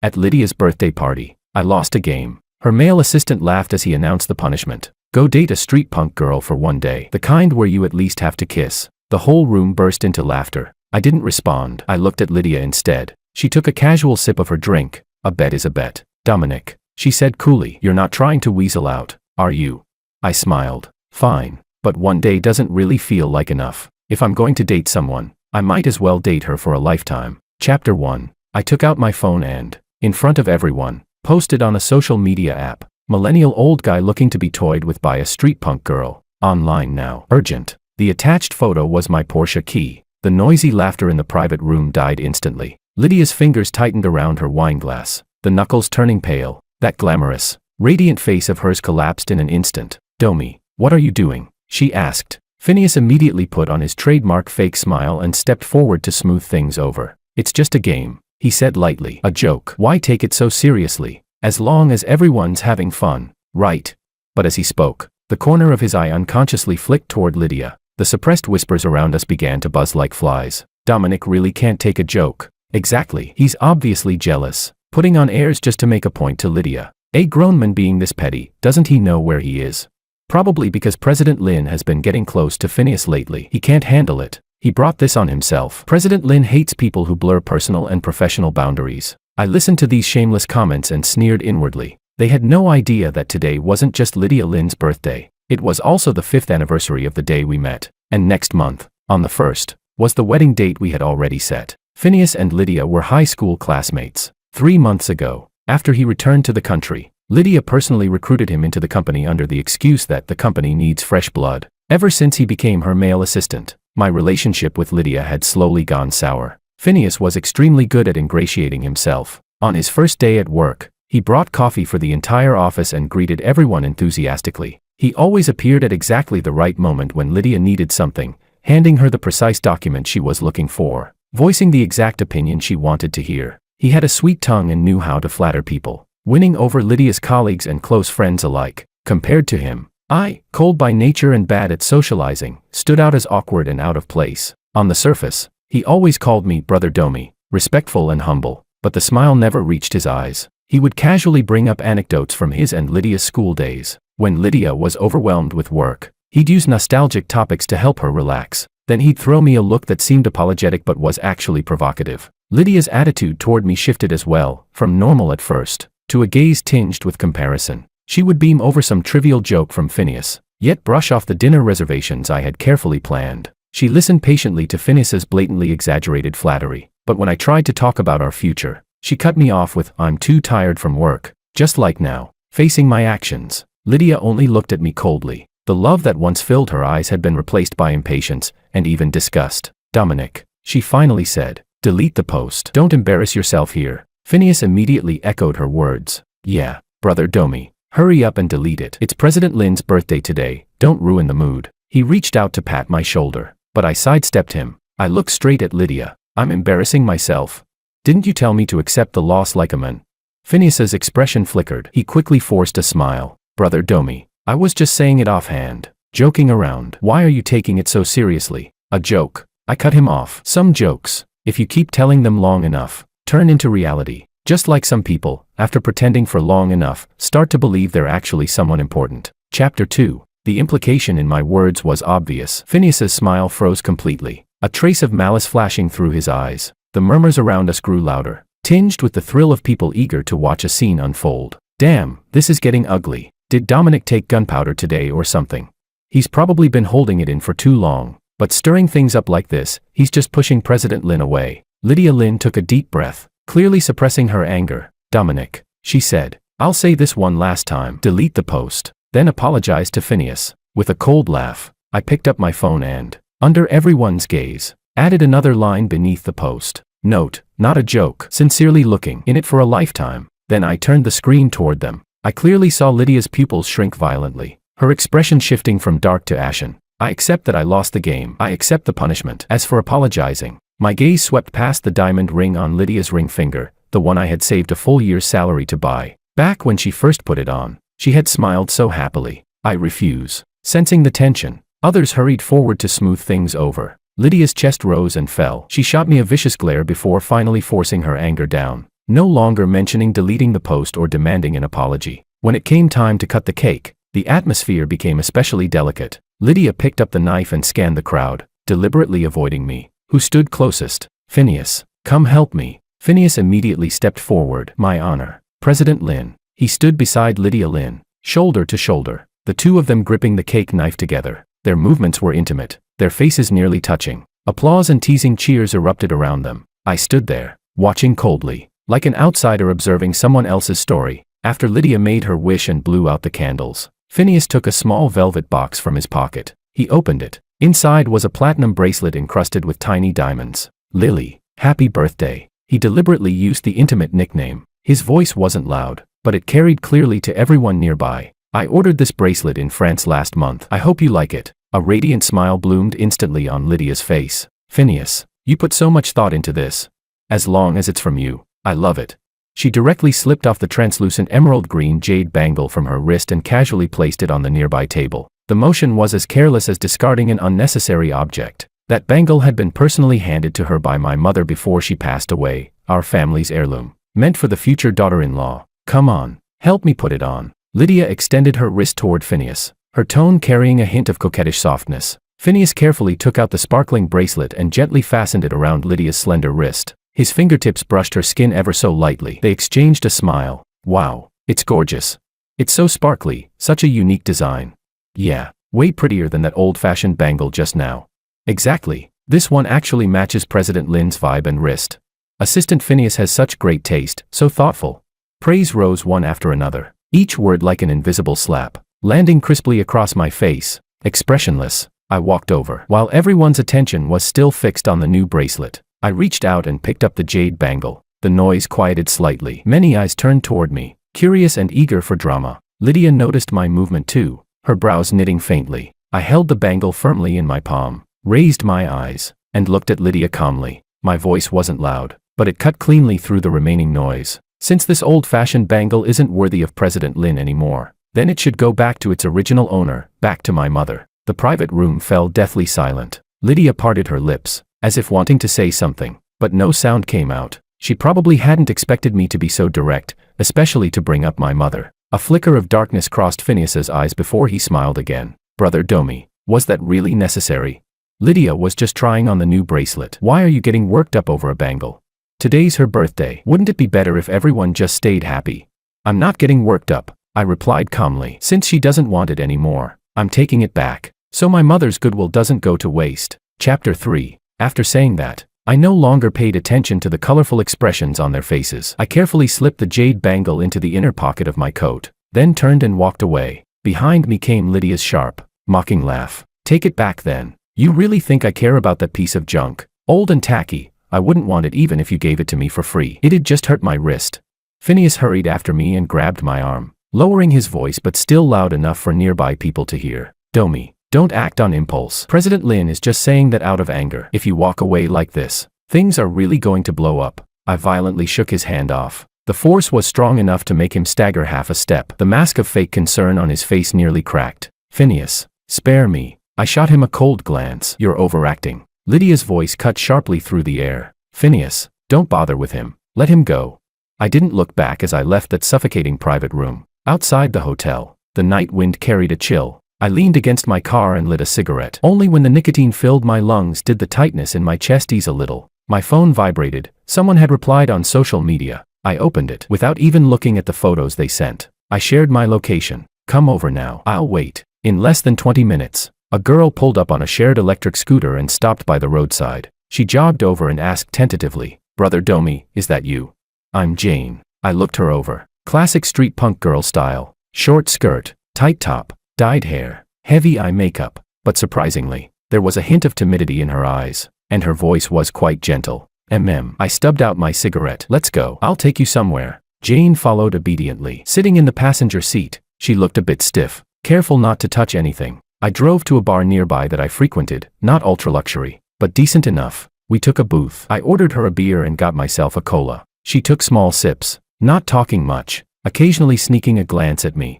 At Lydia's birthday party, I lost a game. Her male assistant laughed as he announced the punishment. Go date a street punk girl for one day. The kind where you at least have to kiss. The whole room burst into laughter. I didn't respond. I looked at Lydia instead. She took a casual sip of her drink. A bet is a bet. Dominic, she said coolly, you're not trying to weasel out, are you? I smiled. Fine. But one day doesn't really feel like enough. If I'm going to date someone, I might as well date her for a lifetime. Chapter 1. I took out my phone and, in front of everyone, posted on a social media app. Millennial old guy looking to be toyed with by a street punk girl. Online now. Urgent. The attached photo was my Porsche key. The noisy laughter in the private room died instantly. Lydia's fingers tightened around her wine glass, the knuckles turning pale. That glamorous, radiant face of hers collapsed in an instant. Domi, what are you doing? She asked. Phineas immediately put on his trademark fake smile and stepped forward to smooth things over. It's just a game, he said lightly. A joke. Why take it so seriously? As long as everyone's having fun, right? But as he spoke, the corner of his eye unconsciously flicked toward Lydia. The suppressed whispers around us began to buzz like flies. Dominic really can't take a joke. Exactly. He's obviously jealous, putting on airs just to make a point to Lydia. A grown man being this petty, doesn't he know where he is? Probably because President Lin has been getting close to Phineas lately. He can't handle it. He brought this on himself. President Lin hates people who blur personal and professional boundaries. I listened to these shameless comments and sneered inwardly. They had no idea that today wasn't just Lydia Lin's birthday. It was also the 5th anniversary of the day we met. And next month, on the 1st, was the wedding date we had already set. Phineas and Lydia were high school classmates. 3 months ago, after he returned to the country, Lydia personally recruited him into the company under the excuse that the company needs fresh blood. Ever since he became her male assistant, my relationship with Lydia had slowly gone sour. Phineas was extremely good at ingratiating himself. On his first day at work, he brought coffee for the entire office and greeted everyone enthusiastically. He always appeared at exactly the right moment when Lydia needed something, handing her the precise document she was looking for, voicing the exact opinion she wanted to hear. He had a sweet tongue and knew how to flatter people, winning over Lydia's colleagues and close friends alike. Compared to him, I, cold by nature and bad at socializing, stood out as awkward and out of place. On the surface, he always called me Brother Domi, respectful and humble, but the smile never reached his eyes. He would casually bring up anecdotes from his and Lydia's school days. When Lydia was overwhelmed with work, he'd use nostalgic topics to help her relax. Then he'd throw me a look that seemed apologetic but was actually provocative. Lydia's attitude toward me shifted as well, from normal at first, to a gaze tinged with comparison. She would beam over some trivial joke from Phineas, yet brush off the dinner reservations I had carefully planned. She listened patiently to Phineas's blatantly exaggerated flattery, but when I tried to talk about our future, she cut me off with, I'm too tired from work. Just like now, facing my actions, Lydia only looked at me coldly. The love that once filled her eyes had been replaced by impatience, and even disgust. Dominic, she finally said, delete the post. Don't embarrass yourself here. Phineas immediately echoed her words. Yeah, Brother Domi. Hurry up and delete it. It's President Lin's birthday today, don't ruin the mood. He reached out to pat my shoulder, but I sidestepped him. I looked straight at Lydia. I'm embarrassing myself. Didn't you tell me to accept the loss like a man? Phineas's expression flickered. He quickly forced a smile. Brother Domi, I was just saying it offhand, joking around. Why are you taking it so seriously? A joke. I cut him off. Some jokes, if you keep telling them long enough, turn into reality. Just like some people, after pretending for long enough, start to believe they're actually someone important. Chapter 2. The implication in my words was obvious. Phineas's smile froze completely, a trace of malice flashing through his eyes. The murmurs around us grew louder, tinged with the thrill of people eager to watch a scene unfold. Damn, this is getting ugly. Did Dominic take gunpowder today or something? He's probably been holding it in for too long, but stirring things up like this, he's just pushing President Lin away. Lydia Lin took a deep breath, clearly suppressing her anger. Dominic, she said, I'll say this one last time. Delete the post. Then apologized to Phineas. With a cold laugh, I picked up my phone and, under everyone's gaze, added another line beneath the post. Note, not a joke. Sincerely looking in it for a lifetime. Then I turned the screen toward them. I clearly saw Lydia's pupils shrink violently, her expression shifting from dark to ashen. I accept that I lost the game. I accept the punishment. As for apologizing, my gaze swept past the diamond ring on Lydia's ring finger, the one I had saved a full year's salary to buy. Back when she first put it on, she had smiled so happily. I refuse. Sensing the tension, others hurried forward to smooth things over. Lydia's chest rose and fell. She shot me a vicious glare before finally forcing her anger down. no longer mentioning deleting the post or demanding an apology. When it came time to cut the cake, the atmosphere became especially delicate. Lydia picked up the knife and scanned the crowd, deliberately avoiding me. Who stood closest? Phineas. Come help me. Phineas immediately stepped forward. My honor. President Lin. He stood beside Lydia Lin, shoulder to shoulder, the two of them gripping the cake knife together. Their movements were intimate, their faces nearly touching. Applause and teasing cheers erupted around them. I stood there, watching coldly, like an outsider observing someone else's story. After Lydia made her wish and blew out the candles, Phineas took a small velvet box from his pocket. He opened it. Inside was a platinum bracelet encrusted with tiny diamonds. Lily, happy birthday. He deliberately used the intimate nickname. His voice wasn't loud, but it carried clearly to everyone nearby. I ordered this bracelet in France last month. I hope you like it. A radiant smile bloomed instantly on Lydia's face. Phineas, you put so much thought into this. As long as it's from you, I love it. She directly slipped off the translucent emerald green jade bangle from her wrist and casually placed it on the nearby table. The motion was as careless as discarding an unnecessary object. That bangle had been personally handed to her by my mother before she passed away, our family's heirloom, meant for the future daughter-in-law. Come on, help me put it on. Lydia extended her wrist toward Phineas, her tone carrying a hint of coquettish softness. Phineas carefully took out the sparkling bracelet and gently fastened it around Lydia's slender wrist. His fingertips brushed her skin ever so lightly. They exchanged a smile. Wow, it's gorgeous. It's so sparkly, such a unique design. Yeah, way prettier than that old-fashioned bangle just now. Exactly, this one actually matches President Lin's vibe and wrist. Assistant Phineas has such great taste, so thoughtful. Praise rose one after another, each word like an invisible slap, landing crisply across my face. Expressionless, I walked over. While everyone's attention was still fixed on the new bracelet, I reached out and picked up the jade bangle. The noise quieted slightly. Many eyes turned toward me, curious and eager for drama. Lydia noticed my movement too, her brows knitting faintly. I held the bangle firmly in my palm, raised my eyes, and looked at Lydia calmly. My voice wasn't loud, but it cut cleanly through the remaining noise. Since this old-fashioned bangle isn't worthy of President Lin anymore, then it should go back to its original owner, back to my mother. The private room fell deathly silent. Lydia parted her lips, as if wanting to say something, but no sound came out. She probably hadn't expected me to be so direct, especially to bring up my mother. A flicker of darkness crossed Phineas's eyes before he smiled again. Brother Domi, was that really necessary? Lydia was just trying on the new bracelet. Why are you getting worked up over a bangle? Today's her birthday. Wouldn't it be better if everyone just stayed happy? I'm not getting worked up, I replied calmly. Since she doesn't want it anymore, I'm taking it back, so my mother's goodwill doesn't go to waste. Chapter 3. After saying that, I no longer paid attention to the colorful expressions on their faces. I carefully slipped the jade bangle into the inner pocket of my coat, then turned and walked away. Behind me came Lydia's sharp, mocking laugh. Take it back then. You really think I care about that piece of junk? Old and tacky, I wouldn't want it even if you gave it to me for free. It'd just hurt my wrist. Phineas hurried after me and grabbed my arm, lowering his voice but still loud enough for nearby people to hear. Domi, don't act on impulse. President Lin is just saying that out of anger. If you walk away like this, things are really going to blow up. I violently shook his hand off. The force was strong enough to make him stagger half a step. The mask of fake concern on his face nearly cracked. Phineas, spare me. I shot him a cold glance. You're overacting. Lydia's voice cut sharply through the air. Phineas, don't bother with him. Let him go. I didn't look back as I left that suffocating private room. Outside the hotel, the night wind carried a chill. I leaned against my car and lit a cigarette. Only when the nicotine filled my lungs did the tightness in my chest ease a little. My phone vibrated. Someone had replied on social media. I opened it without even looking at the photos they sent. I shared my location. Come over now. I'll wait. In less than 20 minutes, a girl pulled up on a shared electric scooter and stopped by the roadside. She jogged over and asked tentatively, Brother Domi, is that you? I'm Jane. I looked her over. Classic street punk girl style. Short skirt, tight top, dyed hair, heavy eye makeup. But surprisingly, there was a hint of timidity in her eyes, and her voice was quite gentle. I stubbed out my cigarette. Let's go. I'll take you somewhere. Jane followed obediently. Sitting in the passenger seat, she looked a bit stiff, careful not to touch anything. I drove to a bar nearby that I frequented, not ultra-luxury, but decent enough. We took a booth. I ordered her a beer and got myself a cola. She took small sips, not talking much, occasionally sneaking a glance at me.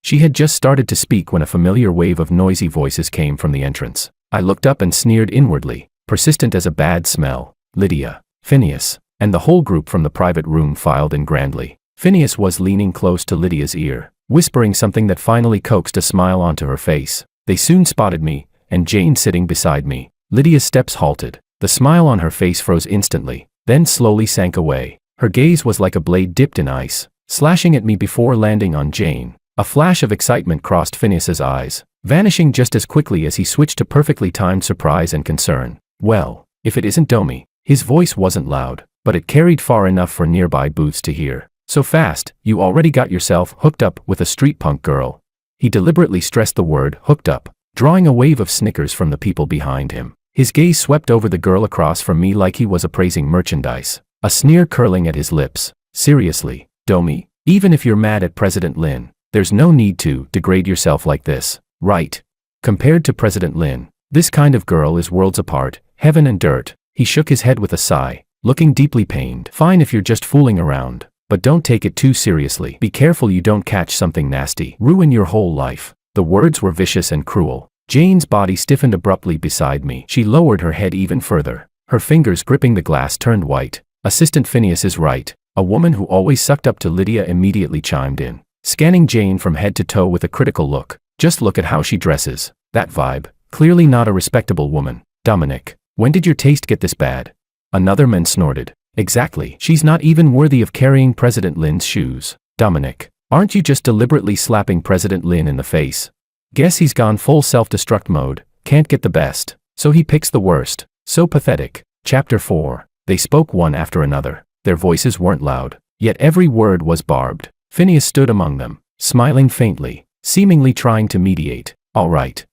She had just started to speak when a familiar wave of noisy voices came from the entrance. I looked up and sneered inwardly, persistent as a bad smell. Lydia, Phineas, and the whole group from the private room filed in grandly. Phineas was leaning close to Lydia's ear, whispering something that finally coaxed a smile onto her face. They soon spotted me, and Jane sitting beside me. Lydia's steps halted. The smile on her face froze instantly, then slowly sank away. Her gaze was like a blade dipped in ice, slashing at me before landing on Jane. A flash of excitement crossed Phineas's eyes, vanishing just as quickly as he switched to perfectly timed surprise and concern. Well, if it isn't Domi. His voice wasn't loud, but it carried far enough for nearby booths to hear. So fast, you already got yourself hooked up with a street punk girl. He deliberately stressed the word hooked up, drawing a wave of snickers from the people behind him. His gaze swept over the girl across from me like he was appraising merchandise, a sneer curling at his lips. Seriously, Domi, even if you're mad at President Lin, there's no need to degrade yourself like this, right? Compared to President Lin, this kind of girl is worlds apart, heaven and dirt. He shook his head with a sigh, looking deeply pained. Fine if you're just fooling around, but don't take it too seriously. Be careful you don't catch something nasty, ruin your whole life. The words were vicious and cruel. Jane's body stiffened abruptly beside me. She lowered her head even further. Her fingers gripping the glass turned white. Assistant Phineas is right. A woman who always sucked up to Lydia immediately chimed in, scanning Jane from head to toe with a critical look. Just look at how she dresses. That vibe. Clearly not a respectable woman. Dominic, when did your taste get this bad? Another man snorted. Exactly. She's not even worthy of carrying President Lin's shoes. Dominic, aren't you just deliberately slapping President Lin in the face? Guess he's gone full self-destruct mode. Can't get the best, so he picks the worst. So pathetic. Chapter 4. They spoke one after another. Their voices weren't loud, yet every word was barbed. Phineas stood among them, smiling faintly, seemingly trying to mediate. All right.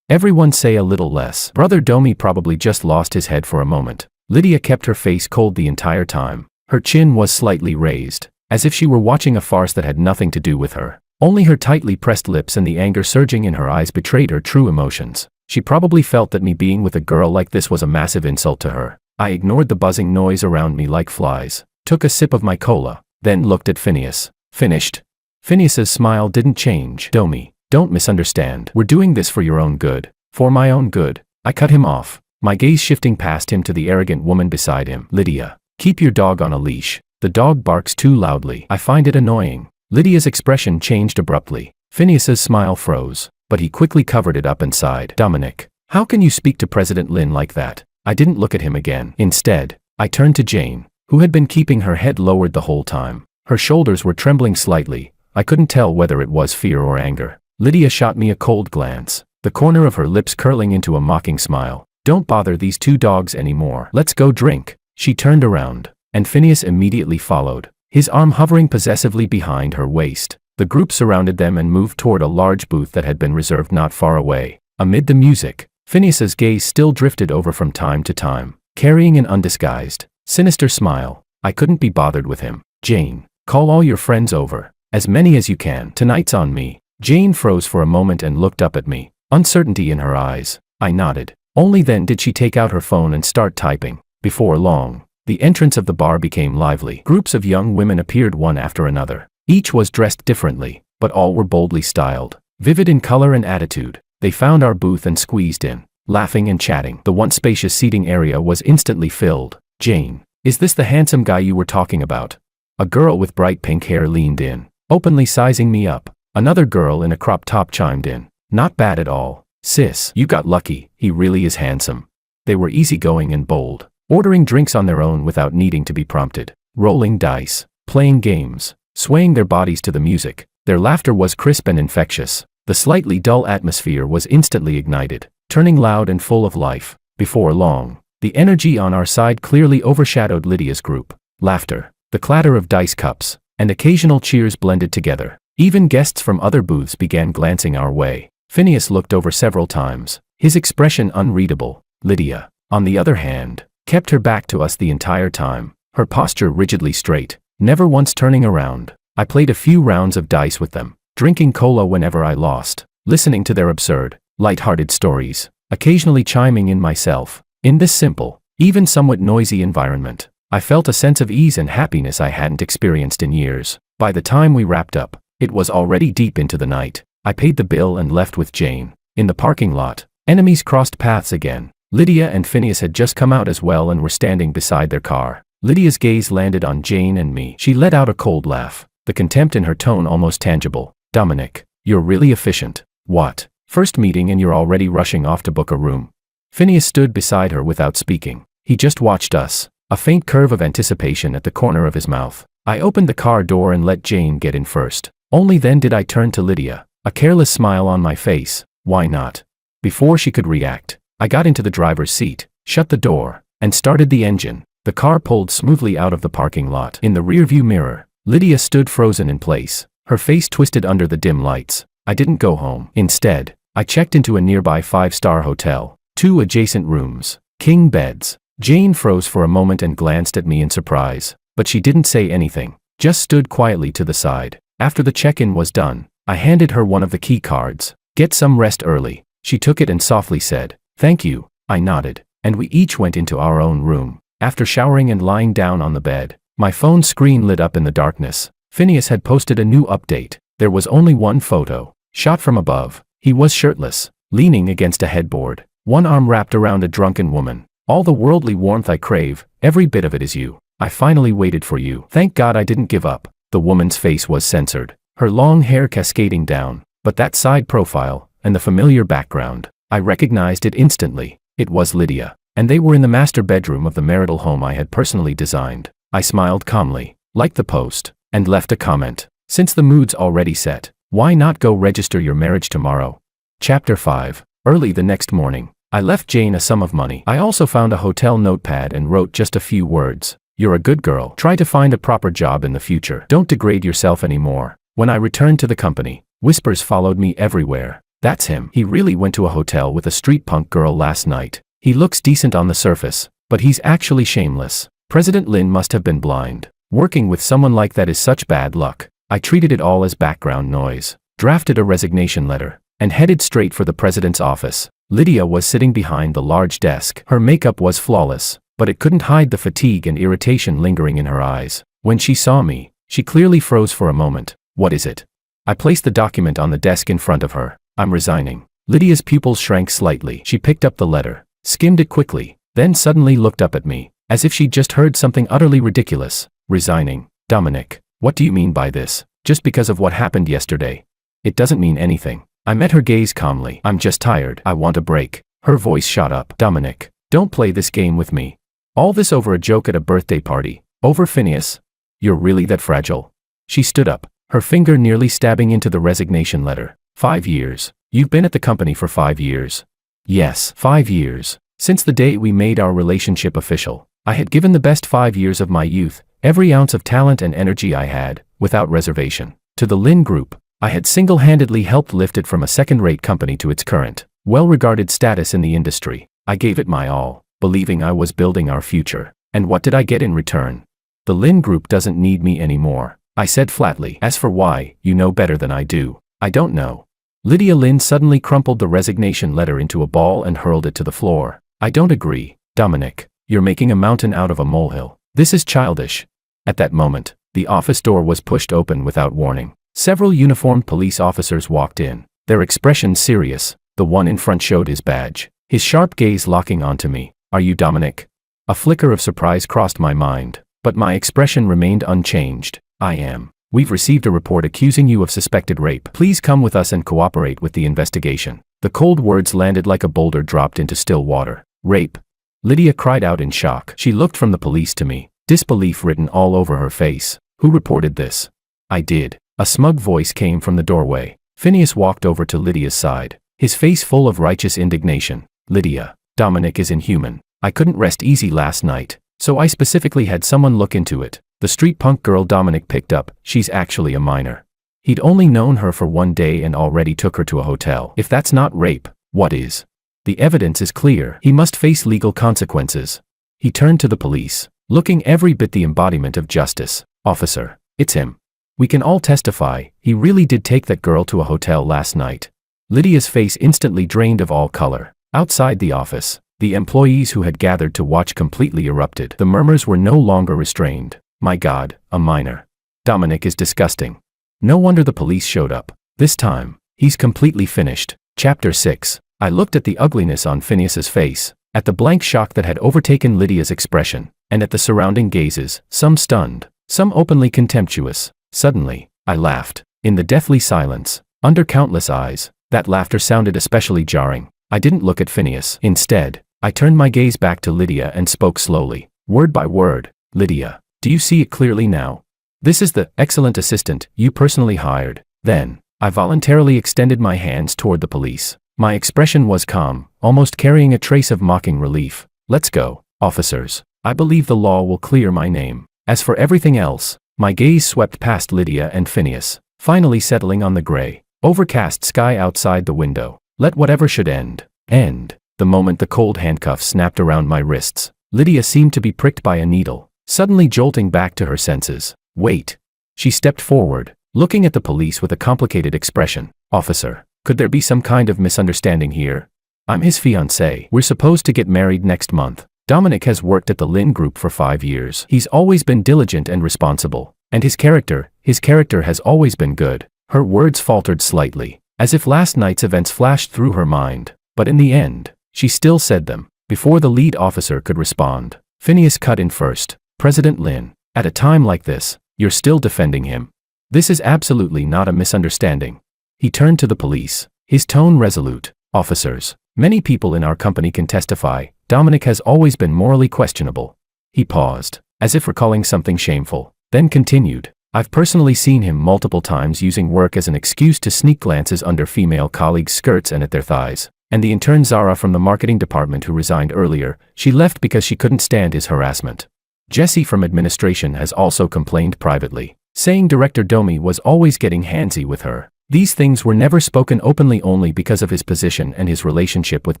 Everyone say a little less. Brother Domi probably just lost his head for a moment. Lydia kept her face cold the entire time. Her chin was slightly raised, as if she were watching a farce that had nothing to do with her. Only her tightly pressed lips and the anger surging in her eyes betrayed her true emotions. She probably felt that me being with a girl like this was a massive insult to her. I ignored the buzzing noise around me like flies, took a sip of my cola, then looked at Phineas. Finished? Phineas's smile didn't change. Domi, don't misunderstand. We're doing this for your own good. For my own good. I cut him off, my gaze shifting past him to the arrogant woman beside him. Lydia, keep your dog on a leash. The dog barks too loudly. I find it annoying. Lydia's expression changed abruptly. Phineas's smile froze, but he quickly covered it up and sighed. Dominic, how can you speak to President Lin like that? I didn't look at him again. Instead, I turned to Jane, who had been keeping her head lowered the whole time. Her shoulders were trembling slightly. I couldn't tell whether it was fear or anger. Lydia shot me a cold glance, the corner of her lips curling into a mocking smile. Don't bother these two dogs anymore. Let's go drink. She turned around, and Phineas immediately followed, his arm hovering possessively behind her waist. The group surrounded them and moved toward a large booth that had been reserved not far away. Amid the music, Phineas's gaze still drifted over from time to time, carrying an undisguised, sinister smile. I couldn't be bothered with him. Jane, call all your friends over. As many as you can. Tonight's on me. Jane froze for a moment and looked up at me, uncertainty in her eyes. I nodded. Only then did she take out her phone and start typing. Before long, the entrance of the bar became lively. Groups of young women appeared one after another. Each was dressed differently, but all were boldly styled, vivid in color and attitude. They found our booth and squeezed in, laughing and chatting. The once spacious seating area was instantly filled. Jane, is this the handsome guy you were talking about? A girl with bright pink hair leaned in, openly sizing me up. Another girl in a crop top chimed in. Not bad at all. Sis, you got lucky, he really is handsome. They were easygoing and bold, ordering drinks on their own without needing to be prompted, rolling dice, playing games, swaying their bodies to the music. Their laughter was crisp and infectious. The slightly dull atmosphere was instantly ignited, turning loud and full of life. Before long, the energy on our side clearly overshadowed Lydia's group. Laughter, the clatter of dice cups, and occasional cheers blended together. Even guests from other booths began glancing our way. Phineas looked over several times, his expression unreadable. Lydia, on the other hand, kept her back to us the entire time, her posture rigidly straight, never once turning around. I played a few rounds of dice with them, drinking cola whenever I lost, listening to their absurd, light-hearted stories, occasionally chiming in myself. In this simple, even somewhat noisy environment, I felt a sense of ease and happiness I hadn't experienced in years. By the time we wrapped up, it was already deep into the night. I paid the bill and left with Jane. In the parking lot, enemies crossed paths again. Lydia and Phineas had just come out as well and were standing beside their car. Lydia's gaze landed on Jane and me. She let out a cold laugh, the contempt in her tone almost tangible. Dominic, you're really efficient. What? First meeting and you're already rushing off to book a room. Phineas stood beside her without speaking. He just watched us, a faint curve of anticipation at the corner of his mouth. I opened the car door and let Jane get in first. Only then did I turn to Lydia, a careless smile on my face. Why not? Before she could react, I got into the driver's seat, shut the door, and started the engine. The car pulled smoothly out of the parking lot. In the rearview mirror, Lydia stood frozen in place, her face twisted under the dim lights. I didn't go home. Instead, I checked into a nearby 5-star hotel. 2 adjacent rooms, king beds. Jane froze for a moment and glanced at me in surprise, but she didn't say anything, just stood quietly to the side. After the check-in was done, I handed her one of the key cards. Get some rest early. She took it and softly said, "Thank you." I nodded, and we each went into our own room. After showering and lying down on the bed, my phone screen lit up in the darkness. Phineas had posted a new update. There was only one photo, shot from above. He was shirtless, leaning against a headboard, one arm wrapped around a drunken woman. All the worldly warmth I crave, every bit of it is you. I finally waited for you. Thank God I didn't give up. The woman's face was censored, her long hair cascading down, but that side profile, and the familiar background, I recognized it instantly. It was Lydia, and they were in the master bedroom of the marital home I had personally designed. I smiled calmly, liked the post, and left a comment. Since the mood's already set, why not go register your marriage tomorrow? Chapter 5. Early the next morning, I left Jane a sum of money. I also found a hotel notepad and wrote just a few words. You're a good girl. Try to find a proper job in the future. Don't degrade yourself anymore. When I returned to the company, whispers followed me everywhere. That's him. He really went to a hotel with a street punk girl last night. He looks decent on the surface, but he's actually shameless. President Lin must have been blind. Working with someone like that is such bad luck. I treated it all as background noise, drafted a resignation letter, and headed straight for the president's office. Lydia was sitting behind the large desk. Her makeup was flawless, but it couldn't hide the fatigue and irritation lingering in her eyes. When she saw me, she clearly froze for a moment. What is it? I placed the document on the desk in front of her. I'm resigning. Lydia's pupils shrank slightly. She picked up the letter, skimmed it quickly, then suddenly looked up at me, as if she'd just heard something utterly ridiculous. Resigning? Dominic, what do you mean by this? Just because of what happened yesterday? It doesn't mean anything. I met her gaze calmly. I'm just tired. I want a break. Her voice shot up. Dominic, don't play this game with me. All this over a joke at a birthday party. Over Phineas? You're really that fragile? She stood up, her finger nearly stabbing into the resignation letter. 5 years. You've been at the company for 5 years. Yes, 5 years. Since the day we made our relationship official, I had given the best 5 years of my youth, every ounce of talent and energy I had, without reservation, to the Lin Group. I had single-handedly helped lift it from a second-rate company to its current, well-regarded status in the industry. I gave it my all, believing I was building our future. And what did I get in return? The Lin Group doesn't need me anymore, I said flatly. As for why, you know better than I do. I don't know. Lydia Lin suddenly crumpled the resignation letter into a ball and hurled it to the floor. I don't agree, Dominic. You're making a mountain out of a molehill. This is childish. At that moment, the office door was pushed open without warning. Several uniformed police officers walked in, their expressions serious. The one in front showed his badge, his sharp gaze locking onto me. Are you Dominic? A flicker of surprise crossed my mind, but my expression remained unchanged. I am. We've received a report accusing you of suspected rape. Please come with us and cooperate with the investigation. The cold words landed like a boulder dropped into still water. Rape? Lydia cried out in shock. She looked from the police to me, disbelief written all over her face. Who reported this? I did. A smug voice came from the doorway. Phineas walked over to Lydia's side, his face full of righteous indignation. Lydia, Dominic is inhuman. I couldn't rest easy last night, so I specifically had someone look into it. The street punk girl Dominic picked up, she's actually a minor. He'd only known her for 1 day and already took her to a hotel. If that's not rape, what is? The evidence is clear. He must face legal consequences. He turned to the police, looking every bit the embodiment of justice. Officer, it's him. We can all testify, he really did take that girl to a hotel last night. Lydia's face instantly drained of all color. Outside the office, the employees who had gathered to watch completely erupted. The murmurs were no longer restrained. My God, a minor. Dominic is disgusting. No wonder the police showed up. This time, he's completely finished. Chapter 6. I looked at the ugliness on Phineas's face, at the blank shock that had overtaken Lydia's expression. and at the surrounding gazes, some stunned, some openly contemptuous. Suddenly, I laughed. In the deathly silence, under countless eyes, that laughter sounded especially jarring. I didn't look at Phineas. Instead, I turned my gaze back to Lydia and spoke slowly, word by word. Lydia, do you see it clearly now? This is the excellent assistant you personally hired. Then, I voluntarily extended my hands toward the police. My expression was calm, almost carrying a trace of mocking relief. Let's go, officers. I believe the law will clear my name. As for everything else, my gaze swept past Lydia and Phineas, finally settling on the gray, overcast sky outside the window. Let whatever should end. The moment the cold handcuffs snapped around my wrists, Lydia seemed to be pricked by a needle, suddenly jolting back to her senses. Wait. She stepped forward, looking at the police with a complicated expression. Officer, could there be some kind of misunderstanding here? I'm his fiancée. We're supposed to get married next month. Dominic has worked at the Lynn Group for 5 years. He's always been diligent and responsible. And his character has always been good. Her words faltered slightly, as if last night's events flashed through her mind. But in the end, she still said them. Before the lead officer could respond, Phineas cut in first. President Lynn, at a time like this, you're still defending him. This is absolutely not a misunderstanding. He turned to the police, his tone resolute. Officers, many people in our company can testify, Dominic has always been morally questionable. He paused, as if recalling something shameful, then continued. I've personally seen him multiple times using work as an excuse to sneak glances under female colleagues' skirts and at their thighs. And the intern Zara from the marketing department who resigned earlier, she left because she couldn't stand his harassment. Jesse from administration has also complained privately, saying Director Domi was always getting handsy with her. These things were never spoken openly only because of his position and his relationship with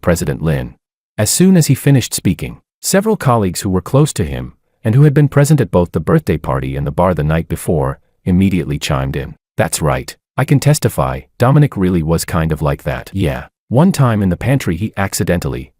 President Lynn. As soon as he finished speaking, several colleagues who were close to him, and who had been present at both the birthday party and the bar the night before, immediately chimed in. That's right. I can testify, Dominic really was kind of like that. Yeah. One time in the pantry he accidentally,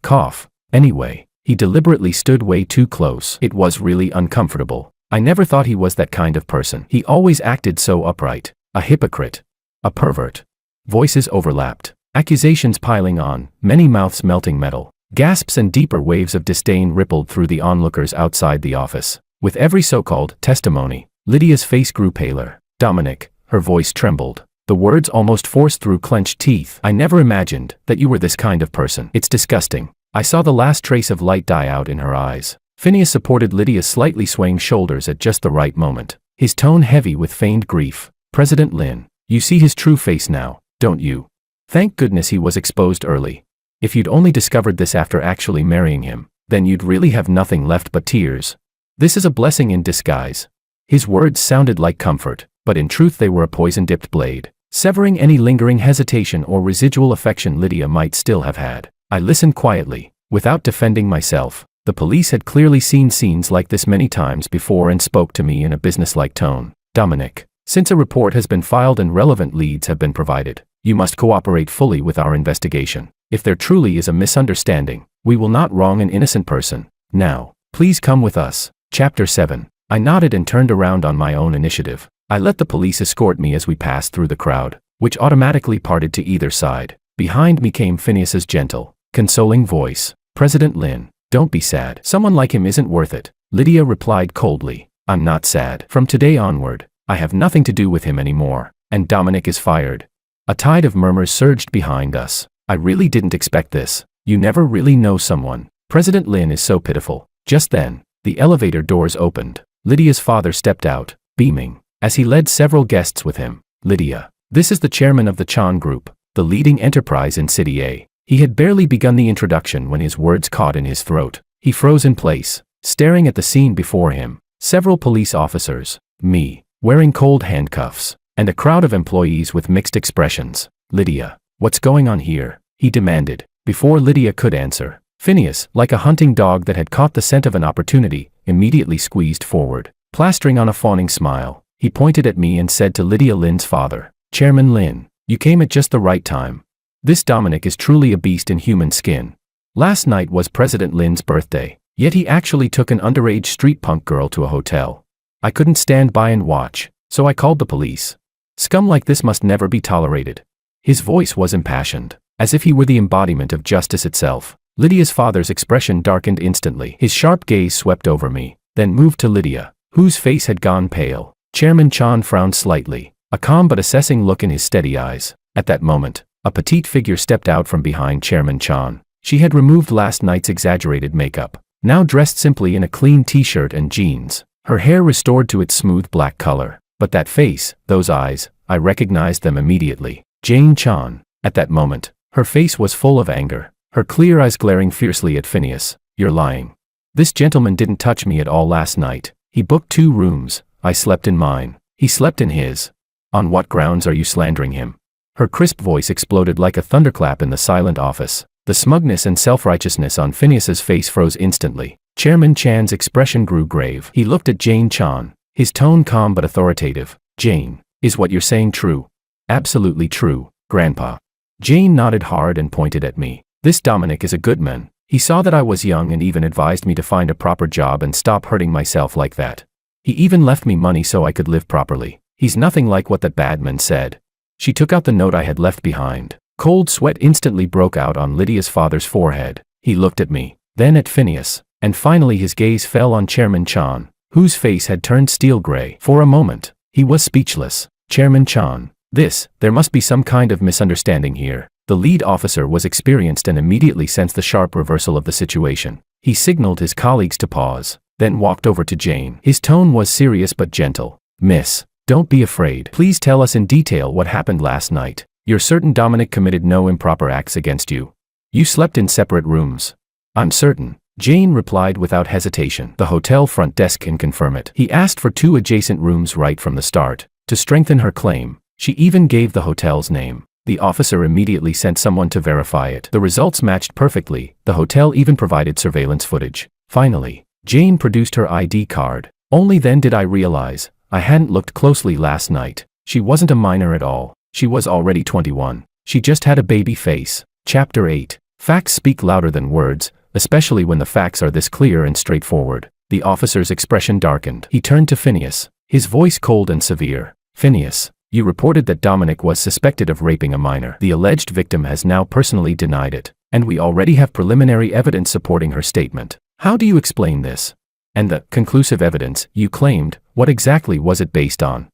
Anyway, he deliberately stood way too close. It was really uncomfortable. I never thought he was that kind of person. He always acted so upright. A hypocrite. A pervert. Voices overlapped. Accusations piling on, many mouths melting metal. Gasps and deeper waves of disdain rippled through the onlookers outside the office. With every so-called testimony, Lydia's face grew paler. Dominic, her voice trembled. The words almost forced through clenched teeth. I never imagined that you were this kind of person. It's disgusting. I saw the last trace of light die out in her eyes. Phineas supported Lydia's slightly swaying shoulders at just the right moment, his tone heavy with feigned grief. President Lynn, you see his true face now, don't you? Thank goodness he was exposed early. If you'd only discovered this after actually marrying him, then you'd really have nothing left but tears. This is a blessing in disguise. His words sounded like comfort, but in truth they were a poison-dipped blade, severing any lingering hesitation or residual affection Lydia might still have had. I listened quietly, without defending myself. The police had clearly seen scenes like this many times before and spoke to me in a businesslike tone. Dominic, since a report has been filed and relevant leads have been provided, you must cooperate fully with our investigation. If there truly is a misunderstanding, we will not wrong an innocent person. Now, please come with us. Chapter 7. I nodded and turned around on my own initiative. I let the police escort me as we passed through the crowd, which automatically parted to either side. Behind me came Phineas's gentle, consoling voice. President Lynn, don't be sad. Someone like him isn't worth it. Lydia replied coldly. I'm not sad. From today onward, I have nothing to do with him anymore, and Dominic is fired. A tide of murmurs surged behind us. I really didn't expect this. You never really know someone. President Lynn is so pitiful. Just then, the elevator doors opened. Lydia's father stepped out, beaming, as he led several guests with him. Lydia, this is the chairman of the Chan Group, the leading enterprise in City A. He had barely begun the introduction when his words caught in his throat. He froze in place, staring at the scene before him. Several police officers, me, wearing cold handcuffs, and a crowd of employees with mixed expressions. Lydia, what's going on here? He demanded. Before Lydia could answer, Phineas, like a hunting dog that had caught the scent of an opportunity, immediately squeezed forward. Plastering on a fawning smile, he pointed at me and said to Lydia Lynn's father, Chairman Lynn, you came at just the right time. This Dominic is truly a beast in human skin. Last night was President Lynn's birthday, yet he actually took an underage street punk girl to a hotel. I couldn't stand by and watch, so I called the police. Scum like this must never be tolerated. His voice was impassioned, as if he were the embodiment of justice itself. Lydia's father's expression darkened instantly. His sharp gaze swept over me, then moved to Lydia, whose face had gone pale. Chairman Chan frowned slightly, a calm but assessing look in his steady eyes. At that moment, a petite figure stepped out from behind Chairman Chan. She had removed last night's exaggerated makeup, now dressed simply in a clean t-shirt and jeans, her hair restored to its smooth black color. But that face, those eyes, I recognized them immediately. Jane Chan. At that moment, her face was full of anger, her clear eyes glaring fiercely at Phineas. You're lying. This gentleman didn't touch me at all last night. He booked 2 rooms. I slept in mine. He slept in his. On what grounds are you slandering him? Her crisp voice exploded like a thunderclap in the silent office. The smugness and self-righteousness on Phineas's face froze instantly. Chairman Chan's expression grew grave. He looked at Jane Chan, his tone calm but authoritative. Jane, is what you're saying true? Absolutely true, Grandpa. Jane nodded hard and pointed at me. This Dominic is a good man. He saw that I was young and even advised me to find a proper job and stop hurting myself like that. He even left me money so I could live properly. He's nothing like what that bad man said. She took out the note I had left behind. Cold sweat instantly broke out on Lydia's father's forehead. He looked at me, then at Phineas, and finally his gaze fell on Chairman Chan, whose face had turned steel gray. For a moment, he was speechless. Chairman Chan, there must be some kind of misunderstanding here. The lead officer was experienced and immediately sensed the sharp reversal of the situation. He signaled his colleagues to pause, then walked over to Jane. His tone was serious but gentle. Miss, don't be afraid. Please tell us in detail what happened last night. You're certain Dominic committed no improper acts against you? You slept in separate rooms? I'm certain, Jane replied without hesitation. The hotel front desk can confirm it. He asked for 2 adjacent rooms right from the start. To strengthen her claim, she even gave the hotel's name. The officer immediately sent someone to verify it. The results matched perfectly. The hotel even provided surveillance footage. Finally, Jane produced her ID card. Only then did I realize I hadn't looked closely last night. She wasn't a minor at all. She was already 21. She just had a baby face. Chapter 8. Facts speak louder than words, especially when the facts are this clear and straightforward. The officer's expression darkened. He turned to Phineas, his voice cold and severe. Phineas, you reported that Dominic was suspected of raping a minor. The alleged victim has now personally denied it, and we already have preliminary evidence supporting her statement. How do you explain this? And the conclusive evidence you claimed, what exactly was it based on?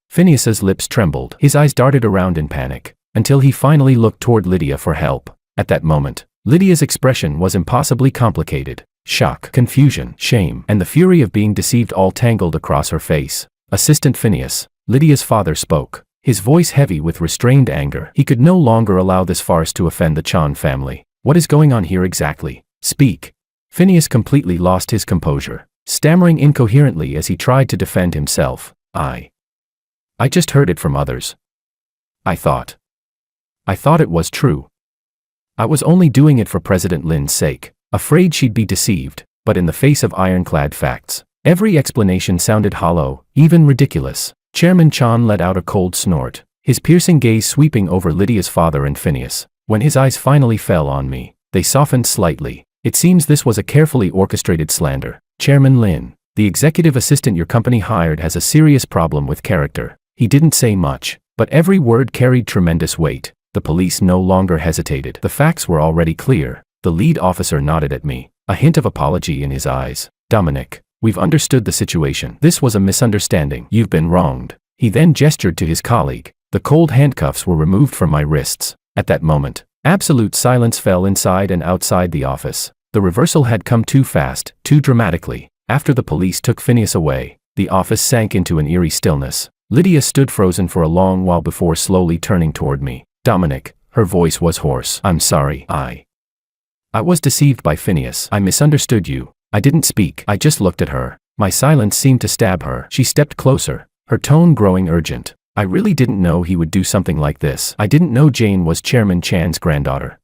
Phineas's lips trembled. His eyes darted around in panic, until he finally looked toward Lydia for help. At that moment, Lydia's expression was impossibly complicated. Shock, confusion, shame, and the fury of being deceived all tangled across her face. Assistant Phineas, Lydia's father spoke, his voice heavy with restrained anger. He could no longer allow this farce to offend the Chan family. What is going on here exactly? Speak. Phineas completely lost his composure, stammering incoherently as he tried to defend himself. I just heard it from others. I thought it was true. I was only doing it for President Lin's sake, afraid she'd be deceived, but in the face of ironclad facts, every explanation sounded hollow, even ridiculous. Chairman Chan let out a cold snort, his piercing gaze sweeping over Lydia's father and Phineas. When his eyes finally fell on me, they softened slightly. It seems this was a carefully orchestrated slander. Chairman Lin, the executive assistant your company hired has a serious problem with character. He didn't say much, but every word carried tremendous weight. The police no longer hesitated. The facts were already clear. The lead officer nodded at me, a hint of apology in his eyes. Dominic, we've understood the situation. This was a misunderstanding. You've been wronged. He then gestured to his colleague. The cold handcuffs were removed from my wrists. At that moment, absolute silence fell inside and outside the office. The reversal had come too fast, too dramatically. After the police took Phineas away, the office sank into an eerie stillness. Lydia stood frozen for a long while before slowly turning toward me. Dominic, her voice was hoarse. I'm sorry. I was deceived by Phineas. I misunderstood you. I didn't speak. I just looked at her. My silence seemed to stab her. She stepped closer, her tone growing urgent. I really didn't know he would do something like this. I didn't know Jane was Chairman Chan's granddaughter.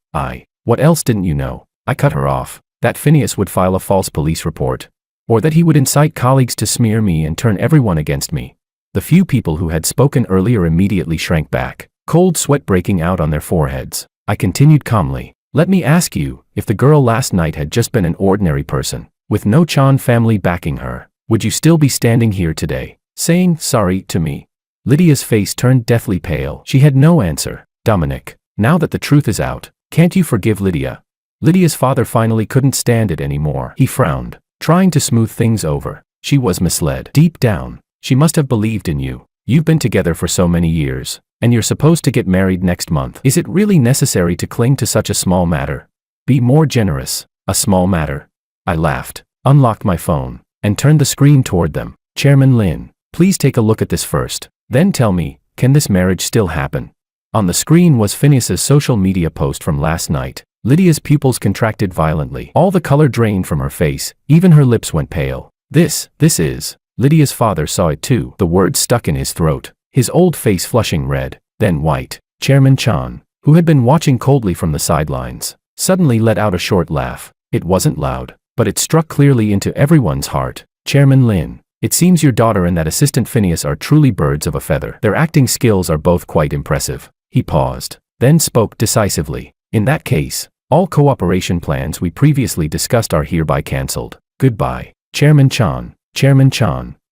What else didn't you know? I cut her off. That Phineas would file a false police report. Or that he would incite colleagues to smear me and turn everyone against me. The few people who had spoken earlier immediately shrank back, cold sweat breaking out on their foreheads. I continued calmly. Let me ask you, if the girl last night had just been an ordinary person, with no Chan family backing her, would you still be standing here today, saying sorry to me? Lydia's face turned deathly pale. She had no answer. Dominic, now that the truth is out, Can't you forgive Lydia? Lydia's father finally couldn't stand it anymore. He frowned, trying to smooth things over. She was misled. Deep down, she must have believed in you. You've been together for so many years, and you're supposed to get married next month. Is it really necessary to cling to such a small matter? Be more generous. A small matter? I laughed, unlocked my phone, and turned the screen toward them. Chairman Lin, please take a look at this first. Then tell me, can this marriage still happen? On the screen was Phineas's social media post from last night. Lydia's pupils contracted violently. All the color drained from her face, even her lips went pale. This is. Lydia's father saw it too. The words stuck in his throat, his old face flushing red, then white. Chairman Chan, who had been watching coldly from the sidelines, suddenly let out a short laugh. It wasn't loud, but it struck clearly into everyone's heart. Chairman Lin, it seems your daughter and that assistant Phineas are truly birds of a feather. Their acting skills are both quite impressive. He paused, then spoke decisively. In that case, all cooperation plans we previously discussed are hereby cancelled. Goodbye. Chairman Chan,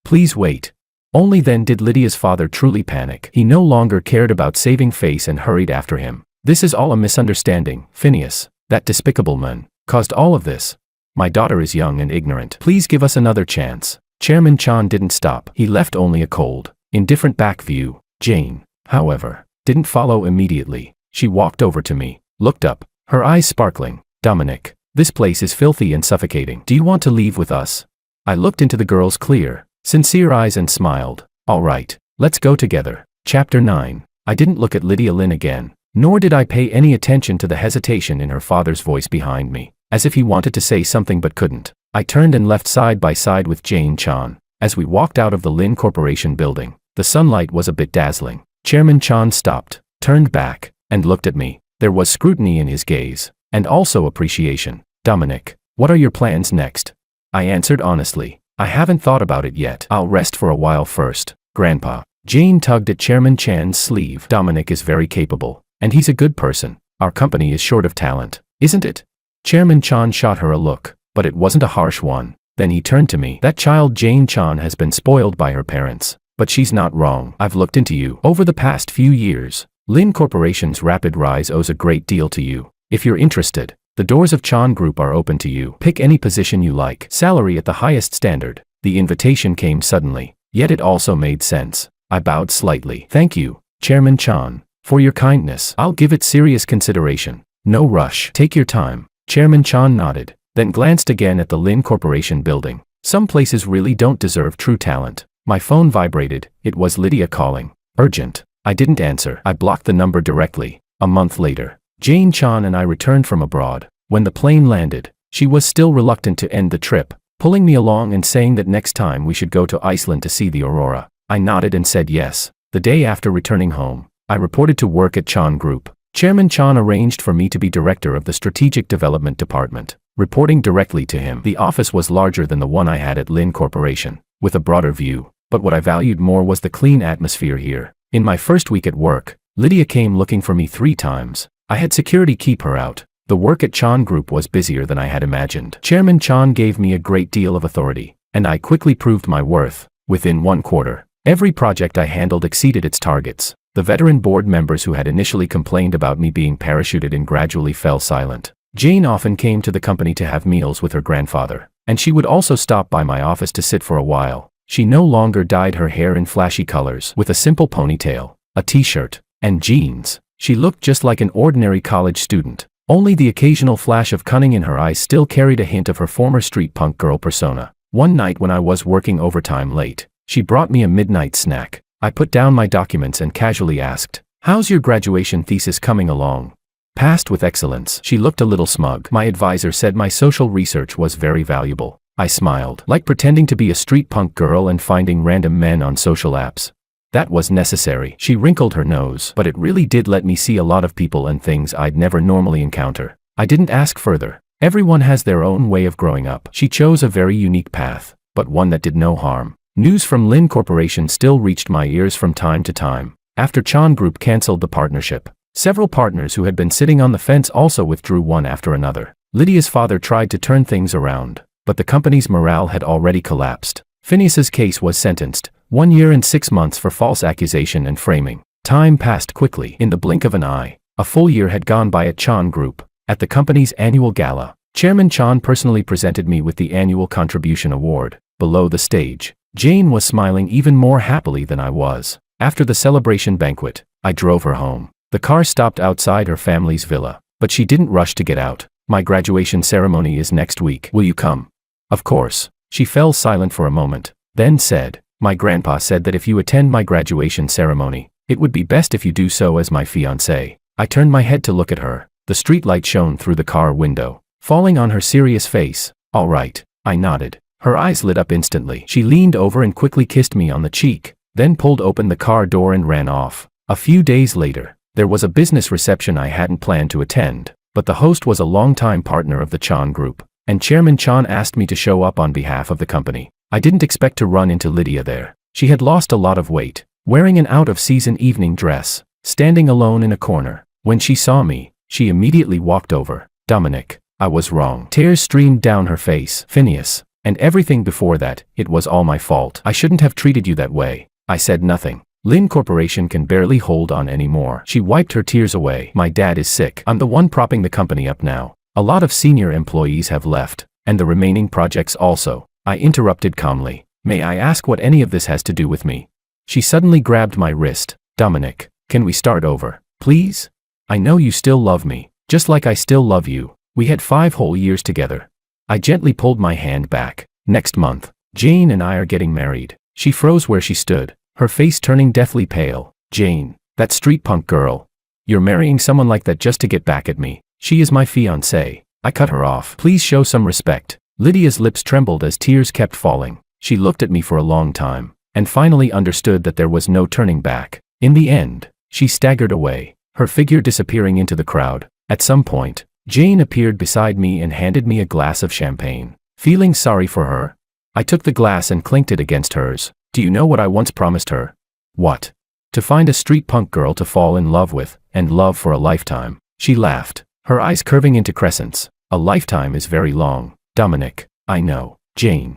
please wait. Only then did Lydia's father truly panic. He no longer cared about saving face and hurried after him. This is all a misunderstanding. Phineas, that despicable man, caused all of this. My daughter is young and ignorant. Please give us another chance. Chairman Chan didn't stop. He left only a cold, indifferent back view. Jane, however, didn't follow immediately. She walked over to me, looked up, her eyes sparkling. Dominic, this place is filthy and suffocating. Do you want to leave with us? I looked into the girl's clear, sincere eyes and smiled. All right, let's go together. Chapter 9. I didn't look at Lydia Lin again, nor did I pay any attention to the hesitation in her father's voice behind me, as if he wanted to say something but couldn't. I turned and left side by side with Jane Chan. As we walked out of the Lin Corporation building, the sunlight was a bit dazzling. Chairman Chan stopped, turned back, and looked at me. There was scrutiny in his gaze, and also appreciation. Dominic, what are your plans next? I answered honestly. I haven't thought about it yet. I'll rest for a while first. Grandpa. Jane tugged at Chairman Chan's sleeve. Dominic is very capable, and he's a good person. Our company is short of talent, isn't it? Chairman Chan shot her a look, but it wasn't a harsh one. Then he turned to me. That child Jane Chan has been spoiled by her parents, but she's not wrong. I've looked into you. Over the past few years, Lin Corporation's rapid rise owes a great deal to you. If you're interested, the doors of Chan Group are open to you. Pick any position you like. Salary at the highest standard. The invitation came suddenly, yet it also made sense. I bowed slightly. Thank you, Chairman Chan, for your kindness. I'll give it serious consideration. No rush. Take your time. Chairman Chan nodded, then glanced again at the Lin Corporation building. Some places really don't deserve true talent. My phone vibrated. It was Lydia calling. Urgent. I didn't answer. I blocked the number directly. A month later, Jane Chan and I returned from abroad. When the plane landed, she was still reluctant to end the trip, pulling me along and saying that next time we should go to Iceland to see the aurora. I nodded and said yes. The day after returning home, I reported to work at Chan Group. Chairman Chan arranged for me to be director of the Strategic Development Department, reporting directly to him. The office was larger than the one I had at Lin Corporation, with a broader view, but what I valued more was the clean atmosphere here. In my first week at work, Lydia came looking for me 3 times. I had security keep her out. The work at Chan Group was busier than I had imagined. Chairman Chan gave me a great deal of authority, and I quickly proved my worth. Within 1 quarter, every project I handled exceeded its targets. The veteran board members who had initially complained about me being parachuted in gradually fell silent. Jane often came to the company to have meals with her grandfather, and she would also stop by my office to sit for a while. She no longer dyed her hair in flashy colors. With a simple ponytail, a t-shirt, and jeans, she looked just like an ordinary college student. Only the occasional flash of cunning in her eyes still carried a hint of her former street punk girl persona. One night when I was working overtime late, she brought me a midnight snack. I put down my documents and casually asked, "How's your graduation thesis coming along?" "Passed with excellence." She looked a little smug. My advisor said my social research was very valuable. I smiled, like pretending to be a street punk girl and finding random men on social apps. That was necessary. She wrinkled her nose, but it really did let me see a lot of people and things I'd never normally encounter. I didn't ask further. Everyone has their own way of growing up. She chose a very unique path, but one that did no harm. News from Lin Corporation still reached my ears from time to time. After Chan Group canceled the partnership, several partners who had been sitting on the fence also withdrew one after another. Lydia's father tried to turn things around, but the company's morale had already collapsed. Phineas's case was sentenced, 1 year and 6 months for false accusation and framing. Time passed quickly. In the blink of an eye, A full year had gone by at Chan Group. At the company's annual gala, Chairman Chan personally presented me with the annual contribution award. Below the stage, Jane was smiling even more happily than I was. After the celebration banquet, I drove her home. The car stopped outside her family's villa, but she didn't rush to get out. My graduation ceremony is next week. Will you come? Of course. She fell silent for a moment, then said, my grandpa said that if you attend my graduation ceremony, it would be best if you do so as my fiancé. I turned my head to look at her. The streetlight shone through the car window, falling on her serious face. All right, I nodded. Her eyes lit up instantly. She leaned over and quickly kissed me on the cheek, then pulled open the car door and ran off. A few days later, there was a business reception I hadn't planned to attend, but the host was a longtime partner of the Chan Group, and Chairman Chan asked me to show up on behalf of the company. I didn't expect to run into Lydia there. She had lost a lot of weight, wearing an out-of-season evening dress, standing alone in a corner. When she saw me, she immediately walked over. Dominic, I was wrong. Tears streamed down her face. Phineas, and everything before that, it was all my fault. I shouldn't have treated you that way. I said nothing. Lin Corporation can barely hold on anymore. She wiped her tears away. My dad is sick. I'm the one propping the company up now. A lot of senior employees have left, and the remaining projects also. I interrupted calmly. May I ask what any of this has to do with me? She suddenly grabbed my wrist. Dominic, can we start over, please? I know you still love me, just like I still love you. We had 5 whole years together. I gently pulled my hand back. Next month, Jane and I are getting married. She froze where she stood, her face turning deathly pale. Jane, that street punk girl. You're marrying someone like that just to get back at me. She is my fiancée. I cut her off. Please show some respect. Lydia's lips trembled as tears kept falling. She looked at me for a long time, and finally understood that there was no turning back. In the end, she staggered away, her figure disappearing into the crowd. At some point, Jane appeared beside me and handed me a glass of champagne. Feeling sorry for her, I took the glass and clinked it against hers. Do you know what I once promised her? What? To find a street punk girl to fall in love with, and love for a lifetime. She laughed, her eyes curving into crescents. A lifetime is very long, Dominic. I know. Jane,